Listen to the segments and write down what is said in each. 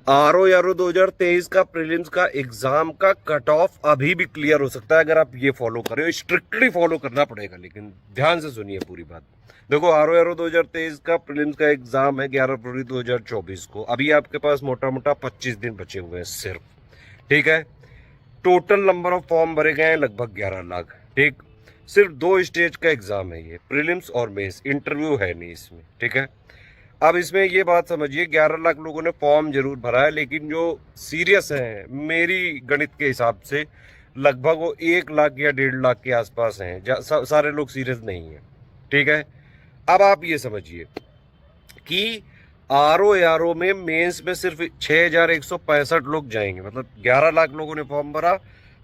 RO 2023 का prelims का exam का कट ऑफ अभी भी क्लियर हो सकता है अगर आप ये फॉलो करें। स्ट्रिक्टली फॉलो करना पड़ेगा, लेकिन ध्यान से सुनिए पूरी बात। देखो, RO 2023 का प्रीलिम्स का एग्जाम है 11 फरवरी 2024 को। अभी आपके पास मोटा मोटा 25 दिन बचे हुए हैं सिर्फ, ठीक है। टोटल नंबर ऑफ फॉर्म भरे गए हैं लगभग 11 लाख, ठीक। सिर्फ 2 स्टेज का एग्जाम है ये, प्रीलिम्स और मेंस, इंटरव्यू है नहीं इसमें, ठीक है। अब इसमें ये बात समझिए, 11 लाख लोगों ने फॉर्म जरूर भरा है, लेकिन जो सीरियस है मेरी गणित के हिसाब से लगभग वो 1 लाख या 1.5 लाख के आसपास हैं। सारे लोग सीरियस नहीं है, ठीक है। अब आप ये समझिए कि RO में मेंस में सिर्फ 6,165 लोग जाएंगे, मतलब 11 लाख लोगों ने फॉर्म भरा,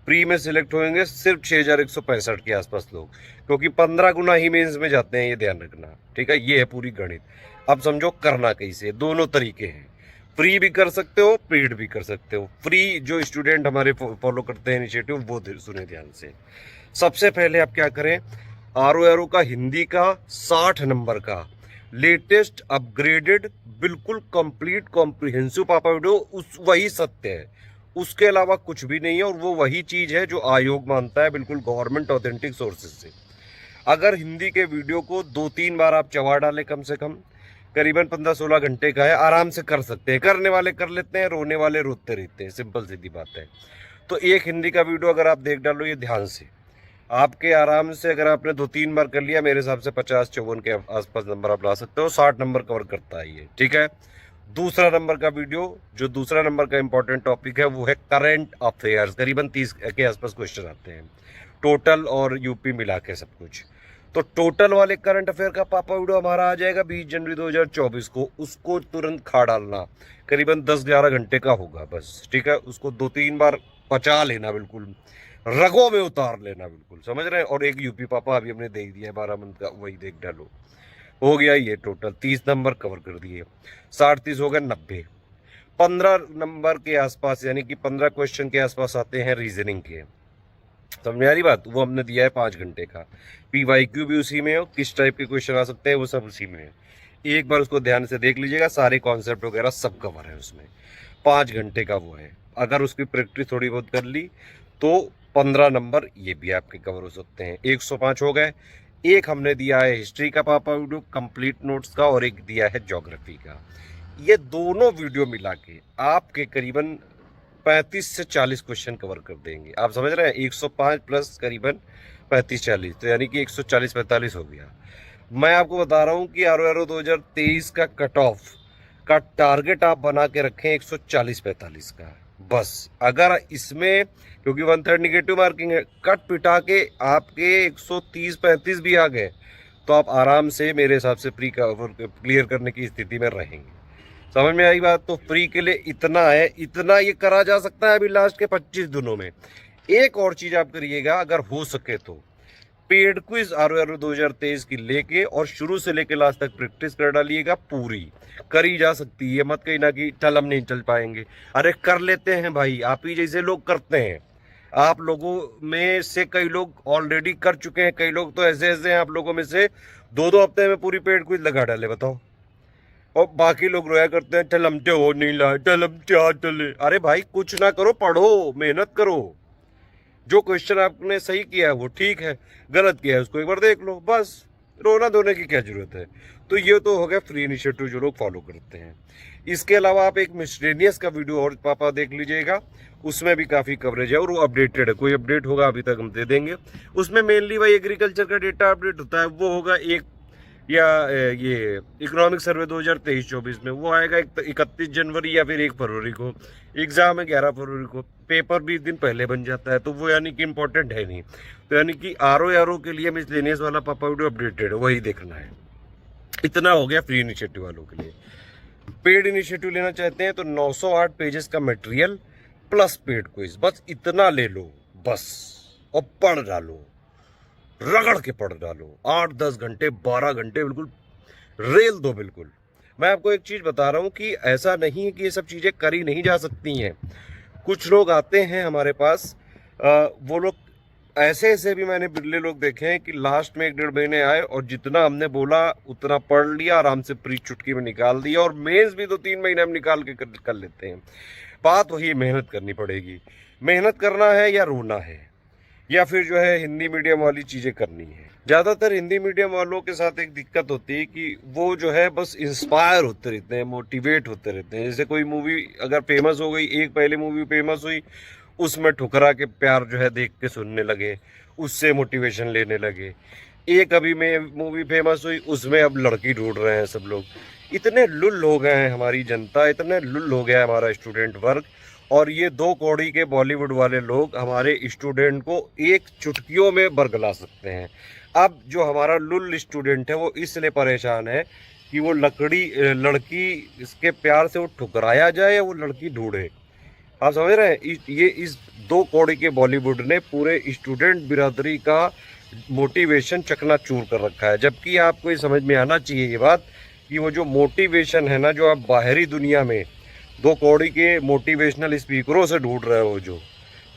प्री में सिलेक्ट होंगे सिर्फ 6,165 के आसपास लोग, क्योंकि 15 गुना ही मेंस में जाते हैं, ये ध्यान रखना, ठीक है। ये है पूरी गणित। अब समझो करना कैसे, दोनों तरीके हैं, फ्री भी कर सकते हो, पेड भी कर सकते हो। फ्री जो स्टूडेंट हमारे फॉलो करते हैं इनिशिएटिव, वो सुने ध्यान से। सबसे पहले आप क्या करें, RO का हिंदी का 60 नंबर का लेटेस्ट अपग्रेडेड बिल्कुल कंप्लीट कॉम्प्रिहेंसिव पापा वीडियो, उस वही सत्य है, उसके अलावा कुछ भी नहीं है। और वो वही चीज है जो आयोग मानता है, बिल्कुल गवर्नमेंट ऑथेंटिक सोर्सेज से। अगर हिंदी के वीडियो को 2-3 बार आप चबा डालें, कम से कम करीबन 15-16 घंटे का है, आराम से कर सकते हैं। करने वाले कर लेते हैं, रोने वाले रोते रहते हैं, सिंपल सीधी बात है। तो एक हिंदी का वीडियो अगर आप देख डालो ये ध्यान से, आपके आराम से, अगर आपने 2-3 बार कर लिया, मेरे हिसाब से 50-54 के आसपास नंबर आप ला सकते हो। 60 नंबर कवर करता है ये, ठीक है। दूसरा नंबर का वीडियो, जो दूसरा नंबर का इंपॉर्टेंट टॉपिक है, वो है करंट अफेयर्स। करीबन 30 के आसपास क्वेश्चन आते हैं टोटल और यूपी मिला के सब कुछ। तो टोटल वाले करंट अफेयर का पापा वीडियो हमारा आ जाएगा 20 जनवरी 2024 को। उसको तुरंत खा डालना, करीबन 10-11 घंटे का होगा बस, ठीक है। उसको 2-3 बार पचा लेना, बिल्कुल रगों में उतार लेना, बिल्कुल समझ रहे हैं। और एक यूपी पापा अभी हमने देख दिया है 12 मंथ का, वही देख डालो। हो गया ये टोटल 30 नंबर कवर कर दिए। 60-30 हो गए 90। 15 नंबर के आसपास, यानी कि 15 क्वेश्चन के आसपास आते हैं रीजनिंग के। समझ में आ रही बात, वो हमने दिया है 5 घंटे का। PYQ भी उसी में हो, किस टाइप के क्वेश्चन आ सकते हैं वो सब उसी में है। एक बार उसको ध्यान से देख लीजिएगा, सारे कॉन्सेप्ट वगैरह सब कवर है उसमें। 5 घंटे का वो है। अगर उसकी प्रैक्टिस थोड़ी बहुत कर ली तो 15 नंबर ये भी आपके कवर हो सकते हैं। 105 हो गए। एक हमने दिया है हिस्ट्री का पापा वीडियो कंप्लीट नोट्स का, और एक दिया है ज्योग्राफी का। ये दोनों वीडियो मिला के आपके करीबन 35 से 40 क्वेश्चन कवर कर देंगे। आप समझ रहे हैं, 105 प्लस करीबन 35-40, तो यानी कि 140-45 हो गया। मैं आपको बता रहा हूँ कि RO 2023 का कट ऑफ का टारगेट आप बना के रखें 140-45 का बस। अगर इसमें, क्योंकि 1/3 निगेटिव मार्किंग है, कट पिटा के आपके 130-35 भी आ गए, तो आप आराम से मेरे हिसाब से प्री कवर क्लियर करने की स्थिति में रहेंगे। समझ में आई बात। तो फ्री के लिए इतना है, इतना ये करा जा सकता है अभी लास्ट के 25 दिनों में। एक और चीज आप करिएगा, अगर हो सके तो पेड क्विज RO 2023 की लेके और शुरू से लेके लास्ट तक प्रैक्टिस कर डालिएगा, पूरी करी जा सकती है। मत कहीं ना कि चल हम नहीं चल पाएंगे, अरे कर लेते हैं भाई, आप ही जैसे लोग करते हैं। आप लोगों में से कई लोग ऑलरेडी कर चुके हैं, कई लोग तो ऐसे ऐसे हैं आप लोगों में से 2-2 हफ्ते में पूरी पेड क्विज लगा डाले, बताओ। और बाकी लोग रोया करते हैं, टलमटे हो नहीं लाए, टलमटे टले। अरे भाई कुछ ना करो, पढ़ो, मेहनत करो। जो क्वेश्चन आपने सही किया है वो ठीक है, गलत किया है उसको एक बार देख लो, बस रोना धोने की क्या जरूरत है। तो ये तो हो गया फ्री इनिशिएटिव जो लोग फॉलो करते हैं। इसके अलावा आप एक मिसलेनियस का वीडियो और पापा देख लीजिएगा, उसमें भी काफी कवरेज है और वो अपडेटेड है। कोई अपडेट होगा अभी तक हम दे देंगे। उसमें मेनली भाई एग्रीकल्चर का डेटा अपडेट होता है, वो होगा एक, या ये इकोनॉमिक सर्वे 2023-24 में वो आएगा 31 जनवरी या फिर 1 फरवरी को। एग्जाम है 11 फरवरी को, पेपर 20 दिन पहले बन जाता है, तो वो यानी कि इंपॉर्टेंट है नहीं। तो यानी कि RO के लिए मिसलेनियस वाला पापा वीडियो अपडेटेड है, वही देखना है। इतना हो गया फ्री इनिशिएटिव वालों के लिए। पेड इनिशिएटिव लेना चाहते हैं तो 908 पेजेस का मटेरियल प्लस पेड क्विज, बस इतना ले लो बस, और पढ़ डालो, रगड़ के पढ़ डालो। 8-10 घंटे 12 घंटे बिल्कुल रेल दो, बिल्कुल। मैं आपको एक चीज बता रहा हूं कि ऐसा नहीं है कि ये सब चीजें करी नहीं जा सकती हैं। कुछ लोग आते हैं हमारे पास, वो लोग ऐसे ऐसे भी मैंने बिरले लोग देखे हैं कि लास्ट में 1-1.5 महीने आए और जितना हमने बोला उतना पढ़ लिया, आराम से प्री चुटकी में निकाल दिया, और मेंस भी 2-3 महीने हम निकाल के कर लेते हैं। बात वही, मेहनत करनी पड़ेगी। मेहनत करना है या रोना है, या फिर जो है हिंदी मीडियम वाली चीज़ें करनी है। ज़्यादातर हिंदी मीडियम वालों के साथ एक दिक्कत होती है कि वो जो है बस इंस्पायर होते रहते हैं, मोटिवेट होते रहते हैं। जैसे कोई मूवी अगर फेमस हो गई, एक पहले मूवी फेमस हुई, उसमें ठुकरा के प्यार जो है देख के सुनने लगे, उससे मोटिवेशन लेने लगे। एक अभी में मूवी फेमस हुई, उसमें अब लड़की ढूंढ रहे हैं सब लोग। इतने लुल हो गए हैं हमारी जनता, इतने लुल हो गया है हमारा स्टूडेंट वर्ग, और ये 2 कौड़ी के बॉलीवुड वाले लोग हमारे स्टूडेंट को एक चुटकियों में बरगला सकते हैं। अब जो हमारा लुल स्टूडेंट है वो इसलिए परेशान है कि वो लड़की इसके प्यार से वो ठुकराया जाए या वो लड़की ढूंढे। आप समझ रहे हैं? ये इस 2 कौड़ी के बॉलीवुड ने पूरे स्टूडेंट बिरादरी का मोटिवेशन चकनाचूर कर रखा है। जबकि आपको ये समझ में आना चाहिए ये बात कि वो जो मोटिवेशन है ना, जो आप बाहरी दुनिया में 2 कौड़ी के मोटिवेशनल स्पीकरों से ढूंढ रहे हो, जो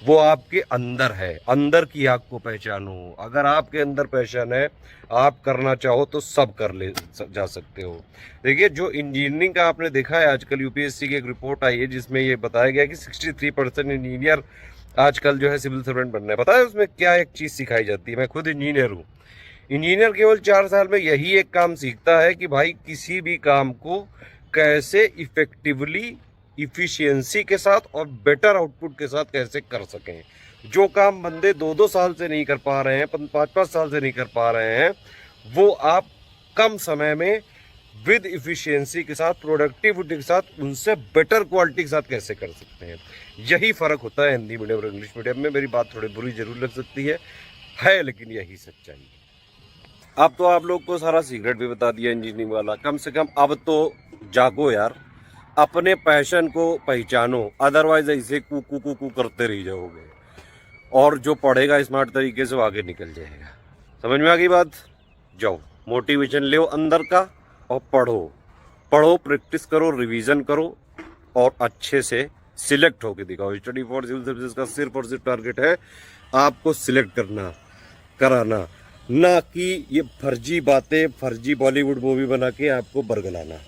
वो आपके अंदर है। अंदर की आग को पहचानो। अगर आपके अंदर पहचान है, आप करना चाहो तो सब कर ले जा सकते हो। देखिए, जो इंजीनियरिंग का आपने देखा है आजकल, यूपीएससी की एक रिपोर्ट आई है जिसमें ये बताया गया कि 63% इंजीनियर आजकल जो है सिविल सर्वेंट बनना है। पता है उसमें क्या एक चीज़ सिखाई जाती है? मैं खुद इंजीनियर हूँ। इंजीनियर केवल 4 साल में यही एक काम सीखता है कि भाई किसी भी काम को कैसे इफेक्टिवली, इफिशियंसी के साथ और बेटर आउटपुट के साथ कैसे कर सकें। जो काम बंदे 2-2 साल से नहीं कर पा रहे हैं, 5-5 साल से नहीं कर पा रहे हैं, वो आप कम समय में विद इफिशियंसी के साथ, प्रोडक्टिविटी के साथ, उनसे बेटर क्वालिटी के साथ कैसे कर सकते हैं। यही फ़र्क होता है हिंदी मीडियम और इंग्लिश मीडियम में। मेरी बात थोड़ी बुरी जरूर लग सकती है लेकिन यही सच्चाई है। अब तो आप लोग को सारा सीक्रेट भी बता दिया इंजीनियरिंग वाला। कम से कम अब तो जागो यार, अपने पैशन को पहचानो, अदरवाइज ऐसे कू करते रह जाओगे, और जो पढ़ेगा स्मार्ट तरीके से वो आगे निकल जाएगा। समझ में आ गई बात? जाओ, मोटिवेशन लो अंदर का और पढ़ो, प्रैक्टिस करो, रिवीजन करो, और अच्छे से सिलेक्ट होके दिखाओ। स्टडी फॉर सिविल सर्विसेज का सिर्फ और सिर्फ टारगेट है आपको सिलेक्ट कराना, ना कि ये फर्जी बातें, फर्जी बॉलीवुड मूवी बना के आपको बरगलाना।